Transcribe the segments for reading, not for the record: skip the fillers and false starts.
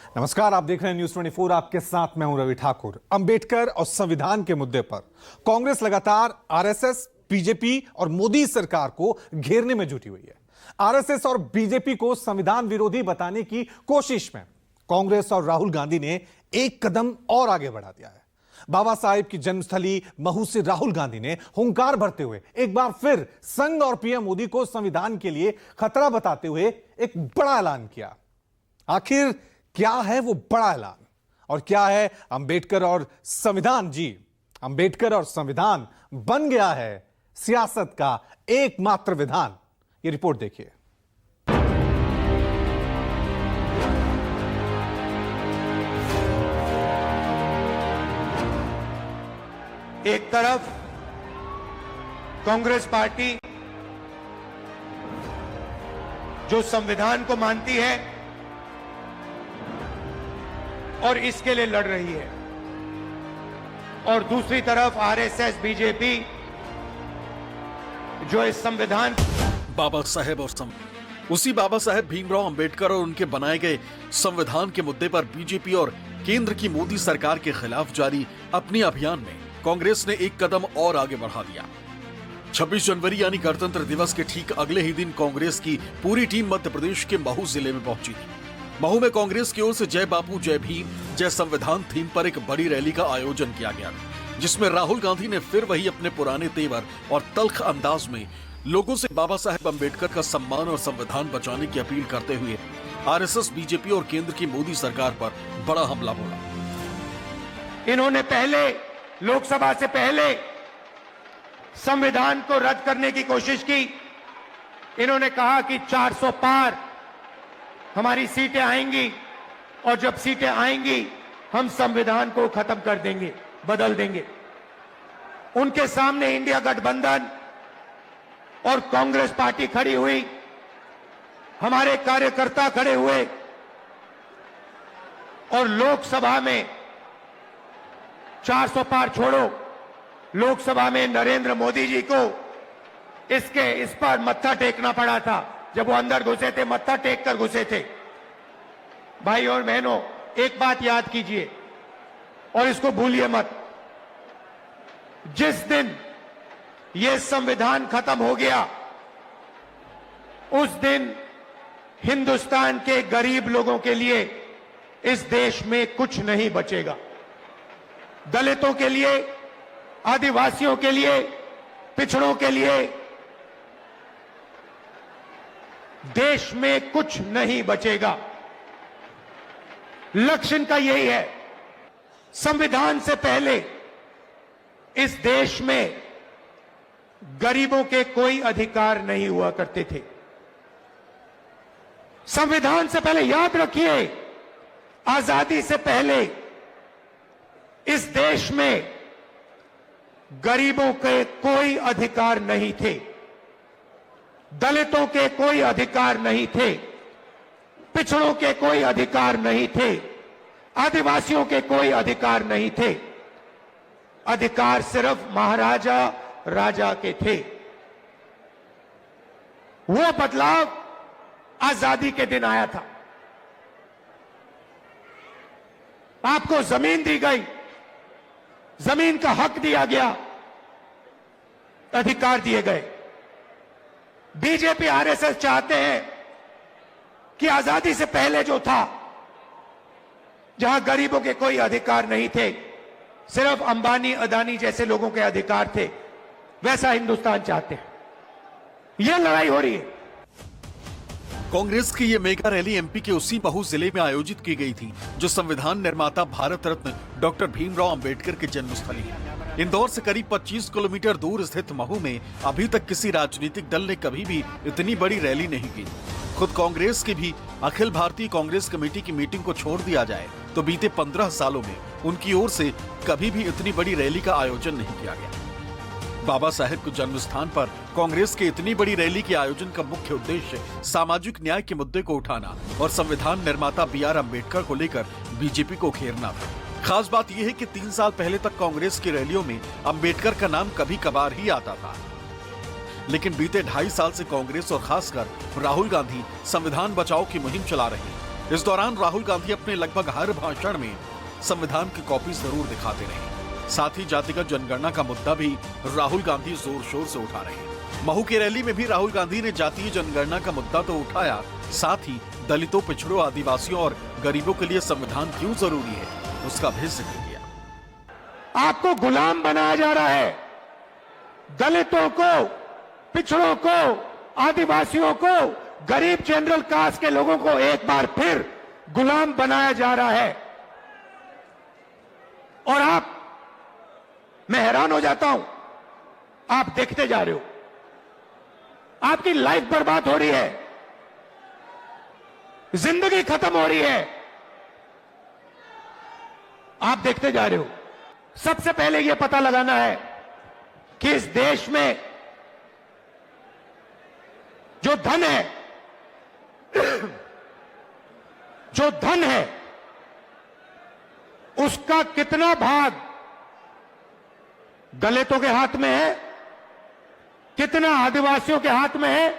नमस्कार, आप देख रहे हैं न्यूज 24। आपके साथ मैं हूं रवि ठाकुर। अंबेडकर और संविधान के मुद्दे पर कांग्रेस लगातार आरएसएस, बीजेपी और मोदी सरकार को घेरने में जुटी हुई है। आरएसएस और बीजेपी को संविधान विरोधी बताने की कोशिश में कांग्रेस और राहुल गांधी ने एक कदम और आगे बढ़ा दिया है। बाबा साहेब की जन्मस्थली महू से राहुल गांधी ने हुंकार भरते हुए एक बार फिर संघ और पीएम मोदी को संविधान के लिए खतरा बताते हुए एक बड़ा ऐलान किया। आखिर क्या है वो बड़ा ऐलान और क्या है अंबेडकर और संविधान? जी, अंबेडकर और संविधान बन गया है सियासत का एकमात्र विधान। ये रिपोर्ट देखिए। एक तरफ कांग्रेस पार्टी जो संविधान को मानती है और इसके लिए लड़ रही है, और दूसरी तरफ आरएसएस, बीजेपी जो इस संविधान बाबा साहेब और उसी बाबा साहेब भीमराव अंबेडकर और उनके बनाए गए संविधान के मुद्दे पर बीजेपी और केंद्र की मोदी सरकार के खिलाफ जारी अपने अभियान में कांग्रेस ने एक कदम और आगे बढ़ा दिया। 26 जनवरी यानी गणतंत्र दिवस के ठीक अगले ही दिन कांग्रेस की पूरी टीम मध्य प्रदेश के महू जिले में पहुंची थी। महू में कांग्रेस की ओर से जय बापू जय भीम जय संविधान थीम पर एक बड़ी रैली का आयोजन किया गया, जिसमें राहुल गांधी ने फिर वही अपने पुराने तेवर और तल्ख अंदाज में लोगों से बाबा साहेब अंबेडकर का सम्मान और संविधान बचाने की अपील करते हुए आरएसएस, बीजेपी और केंद्र की मोदी सरकार पर बड़ा हमला बोला। इन्होंने पहले लोकसभा से पहले संविधान को रद्द करने की कोशिश की। इन्होंने कहा कि 400 पार हमारी सीटें आएंगी और जब सीटें आएंगी हम संविधान को खत्म कर देंगे, बदल देंगे। उनके सामने इंडिया गठबंधन और कांग्रेस पार्टी खड़ी हुई, हमारे कार्यकर्ता खड़े हुए और लोकसभा में 400 पार छोड़ो, लोकसभा में नरेंद्र मोदी जी को इस पर मत्था टेकना पड़ा था। जब वो अंदर घुसे थे, मत्था टेक कर घुसे थे। भाई और बहनों, एक बात याद कीजिए और इसको भूलिए मत। जिस दिन ये संविधान खत्म हो गया, उस दिन हिंदुस्तान के गरीब लोगों के लिए इस देश में कुछ नहीं बचेगा। दलितों के लिए, आदिवासियों के लिए, पिछड़ों के लिए देश में कुछ नहीं बचेगा। लक्ष्य इनका यही है। संविधान से पहले इस देश में गरीबों के कोई अधिकार नहीं हुआ करते थे। संविधान से पहले, याद रखिए, आजादी से पहले इस देश में गरीबों के कोई अधिकार नहीं थे, दलितों के कोई अधिकार नहीं थे, पिछड़ों के कोई अधिकार नहीं थे, आदिवासियों के कोई अधिकार नहीं थे। अधिकार सिर्फ महाराजा राजा के थे। वो बदलाव आजादी के दिन आया था। आपको जमीन दी गई, जमीन का हक दिया गया, अधिकार दिए गए। बीजेपी, आरएसएस चाहते हैं कि आजादी से पहले जो था, जहां गरीबों के कोई अधिकार नहीं थे, सिर्फ अंबानी, अदानी जैसे लोगों के अधिकार थे, वैसा हिंदुस्तान चाहते हैं। यह लड़ाई हो रही है। कांग्रेस की ये मेगा रैली एमपी के उसी महू जिले में आयोजित की गई थी, जो संविधान निर्माता भारत रत्न डॉक्टर भीमराव अंबेडकर की जन्मस्थली है। इंदौर से करीब 25 किलोमीटर दूर स्थित महू में अभी तक किसी राजनीतिक दल ने कभी भी इतनी बड़ी रैली नहीं की। खुद कांग्रेस की भी अखिल भारतीय कांग्रेस कमेटी की मीटिंग को छोड़ दिया जाए तो बीते 15 सालों में उनकी ओर से कभी भी इतनी बड़ी रैली का आयोजन नहीं किया गया। बाबा साहेब के जन्म स्थान पर कांग्रेस के इतनी बड़ी रैली के आयोजन का मुख्य उद्देश्य सामाजिक न्याय के मुद्दे को उठाना और संविधान निर्माता BR अम्बेडकर को लेकर बीजेपी को घेरना था। खास बात यह है कि 3 साल पहले तक कांग्रेस की रैलियों में अम्बेडकर का नाम कभी कभार ही आता था, लेकिन बीते 2.5 साल से कांग्रेस और खासकर राहुल गांधी संविधान बचाओ की मुहिम चला रहे हैं। इस दौरान राहुल गांधी अपने लगभग हर भाषण में संविधान की कॉपी जरूर दिखाते रहे। साथ ही जातिगत जनगणना का मुद्दा भी राहुल गांधी जोर शोर से उठा रहे हैं। महू की रैली में भी राहुल गांधी ने जातीय जनगणना का मुद्दा तो उठाया, साथ ही दलितों, पिछड़ों, आदिवासियों और गरीबों के लिए संविधान क्यों जरूरी है उसका भी जिक्र किया। आपको गुलाम बनाया जा रहा है। दलितों को, पिछड़ों को, आदिवासियों को, गरीब जनरल कास्ट के लोगों को एक बार फिर गुलाम बनाया जा रहा है। और मैं हैरान हो जाता हूं, आप देखते जा रहे हो, आपकी लाइफ बर्बाद हो रही है, जिंदगी खत्म हो रही है, आप देखते जा रहे हो। सबसे पहले यह पता लगाना है कि इस देश में जो धन है, जो धन है, उसका कितना भाग दलितों के हाथ में है, कितना आदिवासियों के हाथ में है,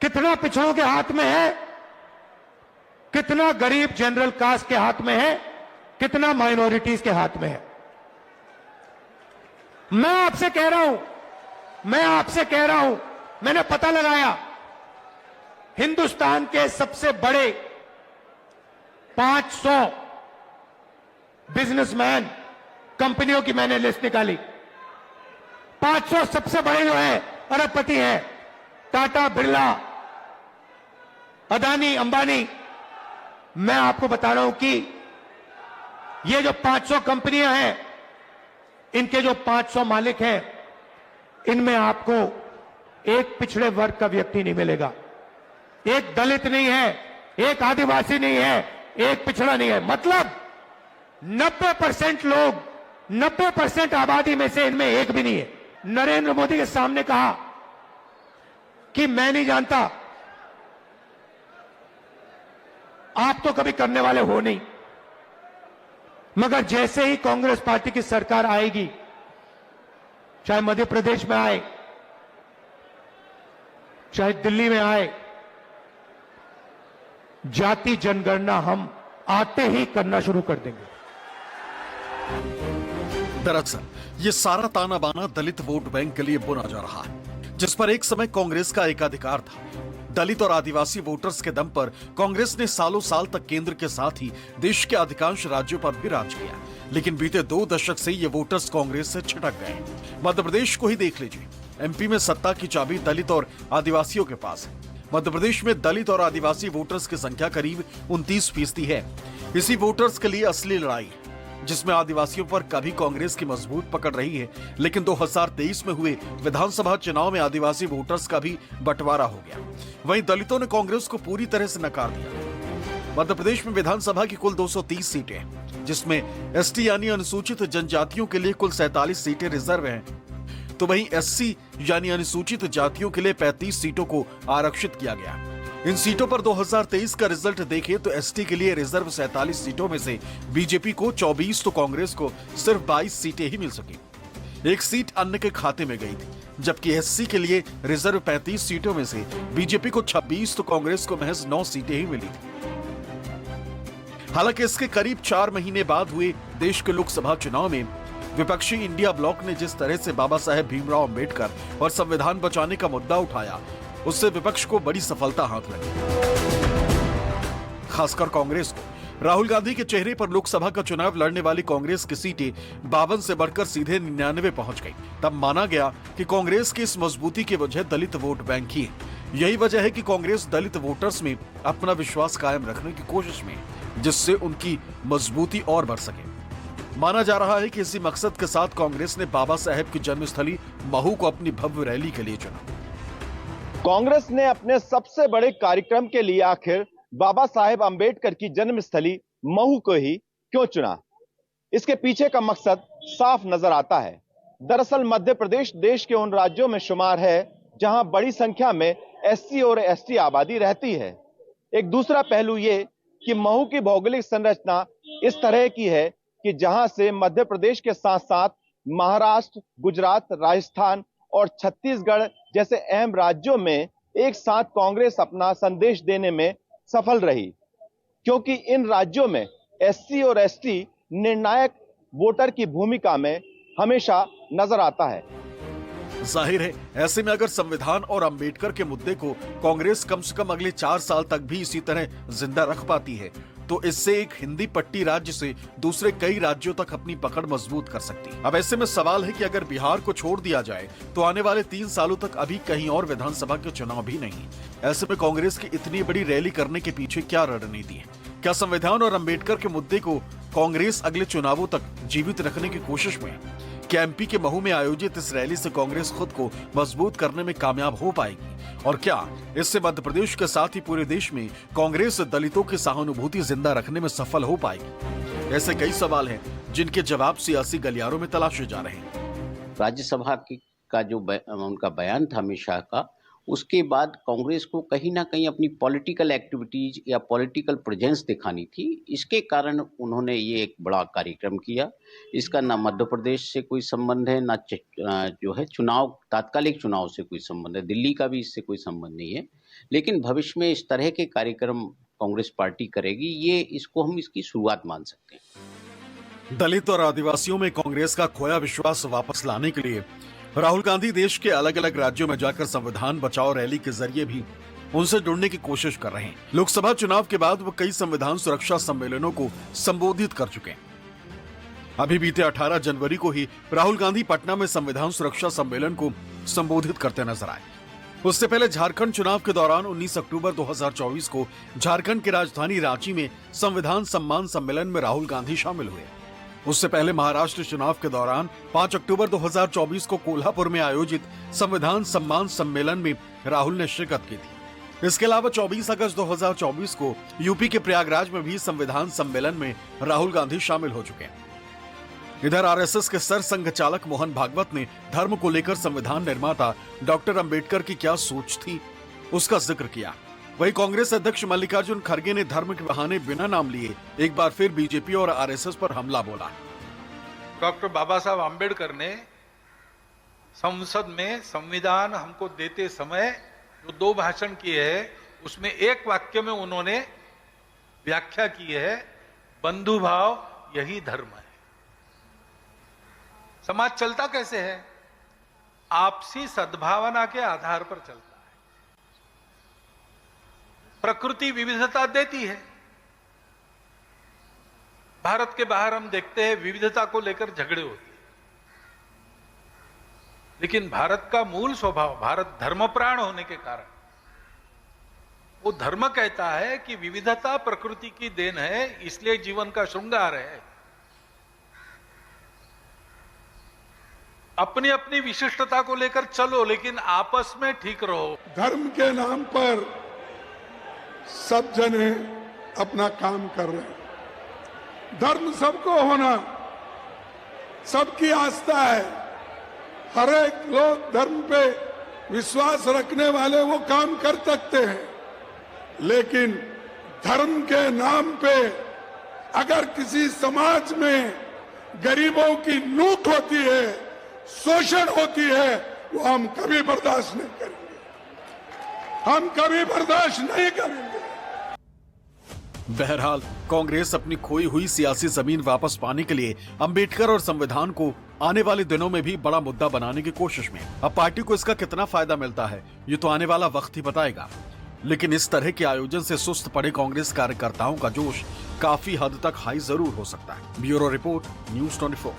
कितना पिछड़ों के हाथ में है, कितना गरीब जनरल कास्ट के हाथ में है, कितना माइनॉरिटीज के हाथ में है। मैं आपसे कह रहा हूं, मैंने पता लगाया, हिंदुस्तान के सबसे बड़े 500 बिजनेसमैन, कंपनियों की मैंने लिस्ट निकाली। 500 सबसे बड़े जो हैं, अरबपति हैं, टाटा, बिरला, अदानी, अंबानी। मैं आपको बता रहा हूं कि ये जो 500 कंपनियां हैं, इनके जो 500 मालिक हैं, इनमें आपको एक पिछड़े वर्ग का व्यक्ति नहीं मिलेगा, एक दलित नहीं है, एक आदिवासी नहीं है, एक पिछड़ा नहीं है। मतलब 90% लोग, 90% आबादी में से इनमें एक भी नहीं है। नरेंद्र मोदी के सामने कहा कि मैं नहीं जानता, आप तो कभी करने वाले हो नहीं, मगर जैसे ही कांग्रेस पार्टी की सरकार आएगी, चाहे मध्य प्रदेश में आए, चाहे दिल्ली में आए, जाति जनगणना हम आते ही करना शुरू कर देंगे। दरअसल ये सारा ताना बाना दलित वोट बैंक के लिए बुना जा रहा है, जिस पर एक समय कांग्रेस का एकाधिकार था। दलित और आदिवासी वोटर्स के दम पर कांग्रेस ने सालों साल तक केंद्र के साथ ही देश के अधिकांश राज्यों पर भी राज किया, लेकिन बीते 2 दशक से ये वोटर्स कांग्रेस से छिटक गए। मध्य प्रदेश को ही देख लीजिए, एमपी में सत्ता की चाबी दलित और आदिवासियों के पास है। मध्य प्रदेश में दलित और आदिवासी वोटर्स की संख्या करीब 29% है। इसी वोटर्स के लिए असली लड़ाई, जिसमें आदिवासियों पर कभी कांग्रेस की मजबूत पकड़ रही है, लेकिन 2023 में हुए विधानसभा चुनाव में आदिवासी वोटर्स का भी बंटवारा हो गया। वहीं दलितों ने कांग्रेस को पूरी तरह से नकार दिया। मध्य प्रदेश में विधानसभा की कुल 230 सीटें हैं, जिसमें एसटी यानी अनुसूचित जनजातियों के लिए कुल 47 सीटें रिजर्व हैं, तो वहीं एससी यानी अनुसूचित जातियों के लिए 35 सीटों को आरक्षित किया गया। इन सीटों पर 2023 का रिजल्ट देखें तो एसटी के लिए रिजर्व 47 सीटों में से बीजेपी को 24 तो कांग्रेस को सिर्फ 22 सीटें ही मिल सकी। एक सीट अन्य के खाते में गई थी, जबकि एससी के लिए रिजर्व 35 सीटों में से बीजेपी को 26 तो कांग्रेस को महज 9 सीटें ही मिली थी। हालांकि इसके करीब 4 महीने बाद हुए देश के लोकसभा चुनाव में विपक्षी इंडिया ब्लॉक ने जिस तरह से बाबा साहेब भीमराव अंबेडकर और संविधान बचाने का मुद्दा उठाया, उससे विपक्ष को बड़ी सफलता हाथ लगी। खासकर कांग्रेस को। राहुल गांधी के चेहरे पर लोकसभा का चुनाव लड़ने वाली कांग्रेस की सीटें 52 से बढ़कर सीधे 99 पहुंच गई। तब माना गया कि कांग्रेस की इस मजबूती की वजह दलित वोट बैंक ही है। यही वजह है कि कांग्रेस दलित वोटर्स में अपना विश्वास कायम रखने की कोशिश में, जिससे उनकी मजबूती और बढ़ सके। माना जा रहा है कि इसी मकसद के साथ कांग्रेस ने बाबा साहेब की जन्मस्थली महू को अपनी भव्य रैली के लिए चुना। कांग्रेस ने अपने सबसे बड़े कार्यक्रम के लिए आखिर बाबा साहेब अंबेडकर की जन्मस्थली महू को ही क्यों चुना? इसके पीछे का मकसद साफ नजर आता है। दरअसल मध्य प्रदेश देश के उन राज्यों में शुमार है जहां बड़ी संख्या में एससी और एसटी आबादी रहती है। एक दूसरा पहलू ये कि महू की भौगोलिक संरचना इस तरह की है कि जहां से मध्य प्रदेश के साथ साथ महाराष्ट्र, गुजरात, राजस्थान और छत्तीसगढ़ जैसे अहम राज्यों में एक साथ कांग्रेस अपना संदेश देने में सफल रही। क्योंकि इन राज्यों में एससी और एसटी निर्णायक वोटर की भूमिका में हमेशा नजर आता है। जाहिर है, ऐसे में अगर संविधान और अंबेडकर के मुद्दे को कांग्रेस कम से कम अगले 4 साल तक भी इसी तरह जिंदा रख पाती है, तो इससे एक हिंदी पट्टी राज्य से दूसरे कई राज्यों तक अपनी पकड़ मजबूत कर सकती है। अब ऐसे में सवाल है कि अगर बिहार को छोड़ दिया जाए तो आने वाले 3 सालों तक अभी कहीं और विधानसभा के चुनाव भी नहीं। ऐसे में कांग्रेस की इतनी बड़ी रैली करने के पीछे क्या रणनीति है? क्या संविधान और अंबेडकर के मुद्दे को कांग्रेस अगले चुनावों तक जीवित रखने की कोशिश में है? क्या एमपी के महू में आयोजित इस रैली से कांग्रेस खुद को मजबूत करने में कामयाब हो पाएगी? और क्या इससे मध्य प्रदेश के साथ ही पूरे देश में कांग्रेस दलितों की सहानुभूति जिंदा रखने में सफल हो पाएगी? ऐसे कई सवाल हैं जिनके जवाब सियासी गलियारों में तलाशे जा रहे हैं। राज्यसभा का जो उनका बयान था अमित शाह का, उसके बाद कांग्रेस को कहीं ना कहीं अपनी पॉलिटिकल एक्टिविटीज या पॉलिटिकल प्रेजेंस दिखानी थी। इसके कारण उन्होंने ये एक बड़ा कार्यक्रम किया। इसका ना मध्य प्रदेश से कोई संबंध है, ना जो है तात्कालिक चुनाव से कोई संबंध है, दिल्ली का भी इससे कोई संबंध नहीं है। लेकिन भविष्य में इस तरह के कार्यक्रम कांग्रेस पार्टी करेगी, इसको हम इसकी शुरुआत मान सकते हैं। दलित और आदिवासियों में कांग्रेस का खोया विश्वास वापस लाने के लिए राहुल गांधी देश के अलग अलग राज्यों में जाकर संविधान बचाओ रैली के जरिए भी उनसे जुड़ने की कोशिश कर रहे हैं। लोकसभा चुनाव के बाद वो कई संविधान सुरक्षा सम्मेलनों को संबोधित कर चुके हैं। अभी बीते 18 जनवरी को ही राहुल गांधी पटना में संविधान सुरक्षा सम्मेलन को संबोधित करते नजर आए। उससे पहले झारखंड चुनाव के दौरान 19 अक्टूबर 2024 को झारखंड की राजधानी रांची में संविधान सम्मान सम्मेलन में राहुल गांधी शामिल हुए। उससे पहले महाराष्ट्र चुनाव के दौरान 5 अक्टूबर 2024 को कोल्हापुर में आयोजित संविधान सम्मान सम्मेलन में राहुल ने शिरकत की थी। इसके अलावा 24 अगस्त 2024 को यूपी के प्रयागराज में भी संविधान सम्मेलन में राहुल गांधी शामिल हो चुके हैं। इधर आरएसएस के सरसंघ चालक मोहन भागवत ने धर्म को लेकर संविधान निर्माता डॉक्टर अंबेडकर की क्या सोच थी, उसका जिक्र किया। वहीं कांग्रेस अध्यक्ष मल्लिकार्जुन खड़गे ने धर्म के बहाने बिना नाम लिए एक बार फिर बीजेपी और आरएसएस पर हमला बोला। डॉक्टर बाबा साहब आम्बेडकर ने संसद में संविधान हमको देते समय जो 2 भाषण किए हैं, उसमें एक वाक्य में उन्होंने व्याख्या की है, बंधु भाव यही धर्म है। समाज चलता कैसे है? आपसी सद्भावना के आधार पर चलता है। प्रकृति विविधता देती है। भारत के बाहर हम देखते हैं विविधता को लेकर झगड़े होते हैं, लेकिन भारत का मूल स्वभाव, भारत धर्मप्राण होने के कारण वो धर्म कहता है कि विविधता प्रकृति की देन है, इसलिए जीवन का श्रृंगार है। अपनी अपनी विशिष्टता को लेकर चलो, लेकिन आपस में ठीक रहो। धर्म के नाम पर सब जने अपना काम कर रहे हैं। धर्म सबको होना, सबकी आस्था है। हर एक लोग धर्म पे विश्वास रखने वाले वो काम कर सकते हैं, लेकिन धर्म के नाम पे अगर किसी समाज में गरीबों की लूट होती है, शोषण होती है, वो हम कभी बर्दाश्त नहीं करेंगे। हम कभी बर्दाश्त नहीं करेंगे। बहरहाल कांग्रेस अपनी खोई हुई सियासी जमीन वापस पाने के लिए अंबेडकर और संविधान को आने वाले दिनों में भी बड़ा मुद्दा बनाने की कोशिश में। अब पार्टी को इसका कितना फायदा मिलता है, ये तो आने वाला वक्त ही बताएगा। लेकिन इस तरह के आयोजन से सुस्त पड़े कांग्रेस कार्यकर्ताओं का जोश काफी हद तक हाई जरूर हो सकता है। Bureau report, news 24।